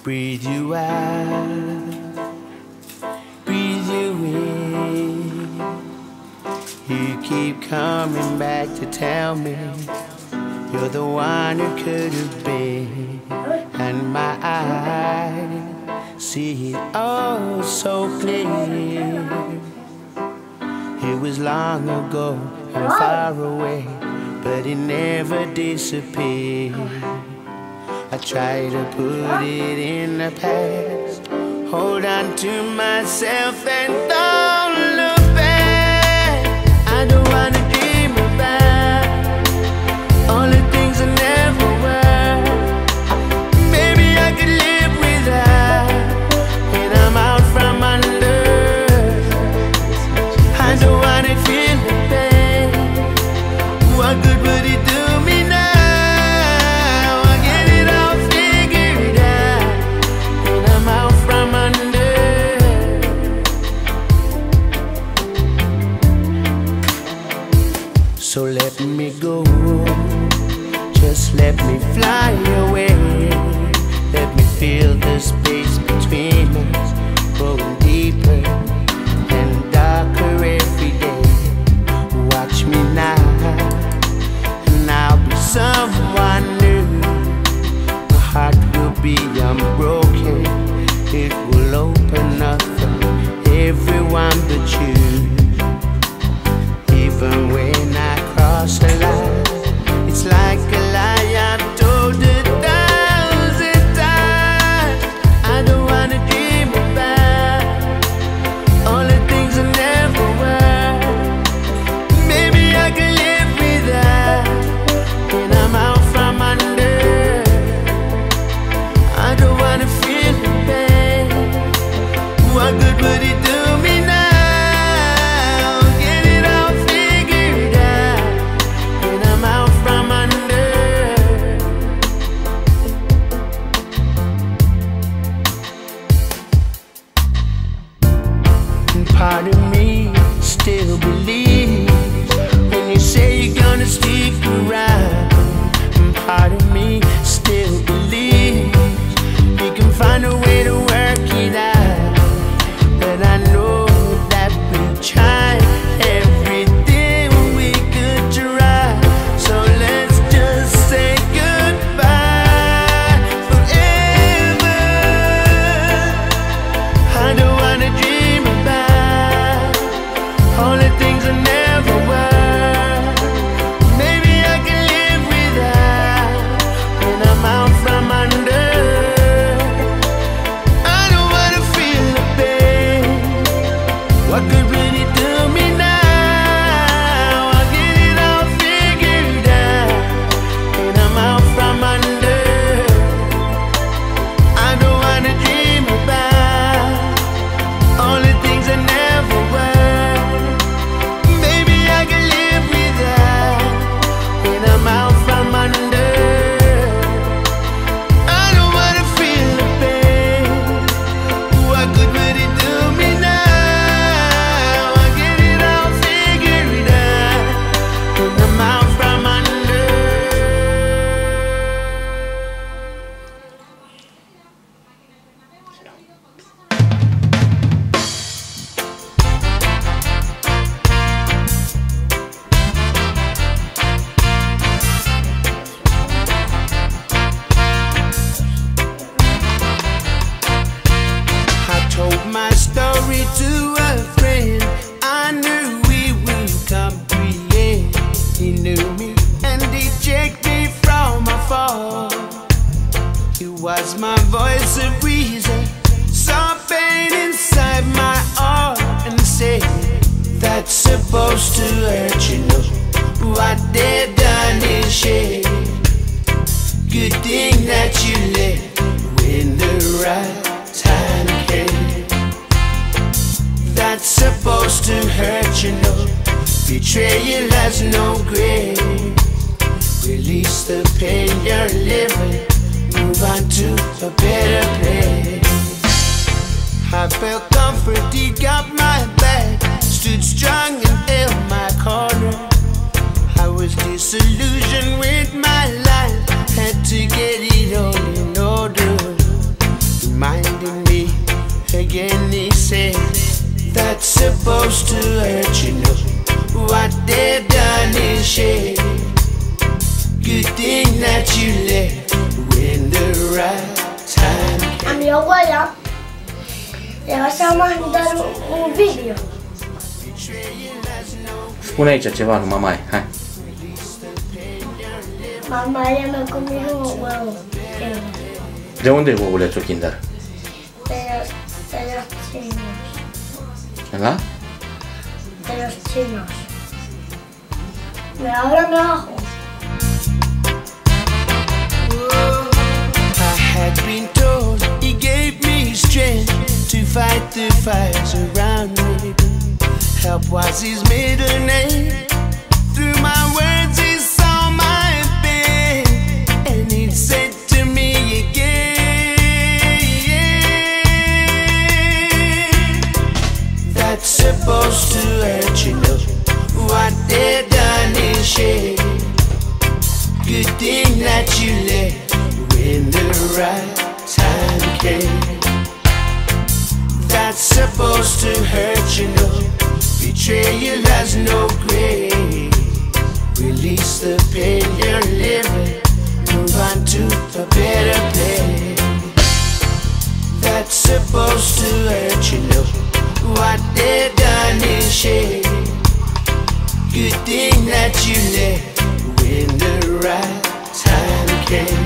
Breathe you out, breathe you in. You keep coming back to tell me you're the one who could have been. And my eyes see it all so clear. It was long ago and far away, but it never disappeared. I try to put it in the past, hold on to myself and don't look back. I don't wanna dream about all the things I never were. Maybe I could live without, when I'm out from under. I don't wanna feel the pain. What good would it do me now? So let me go, just let me fly away. Let me feel the space between us growing deeper and darker every day. Watch me now, and I'll be someone new. My heart will be unbroken, it will open up for everyone but you. Even when I cross the line, it's like a lie I've told 1,000 times. I don't wanna dream about all the things I never were. Maybe I can live without, when I'm out from under. I don't wanna feel the pain. What good would it do me now? Part of me still believes when you say you're gonna stick around. And part of me still believes you can find a way to work it out. But I know that we tried everything we could try. So let's just say goodbye forever. I don't wanna dream about all the things I never were. Maybe I can live without, when I'm out from under. I don't wanna feel the pain. What good will it do me now? I'll get it all figured out, when I'm out from under. I don't wanna dream about all the things I never were. Maybe I can live without, when I'm out from under. I don't wanna feel the pain. What good would it do me now? I get it all figured out, when I'm out from under. I told my story to a friend. I knew we would come to the end. He knew me and he checked me from afar. He was my voice of reason, saw pain inside my heart, and said, that's supposed to hurt, you know. What they done is shame. Good thing that you left when the right time came. That's supposed to hurt, you know. Betrayal has no grave. Release the pain you're living, move on to a better place. I felt comfort, he got my back, stood strong and held my corner. I was disillusioned with my life, had to get it all in order. supposed to hurt, you know. What they've done is shame. Good thing that you left when the right time came. A mi abuela le vas a mandar un vídeo. Spuneți ceva lui mamaie, hai. Mama ya me comió un huevo. De unde e ouălețul Kinder? De los chinos. La? De los chinos. Ahora me bajo. I had been told he gave me strength to fight the fires around me. Help was his middle name. Through my words he saw my pain, and he said to me again, that's supposed to hurt, you know. What they've done is shame. Good thing that you left when the right time came. That's supposed to hurt, you know. Betrayal has no grave. Release the pain you're living. Move on to a better place. That's supposed to hurt, you know. What they've done is shame. Good thing that you left when the right time came.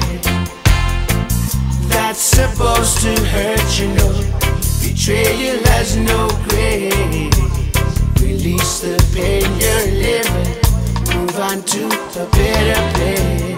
That's supposed to hurt, you know. Betrayal has no grave. Release the pain you're living. Move on to a better place.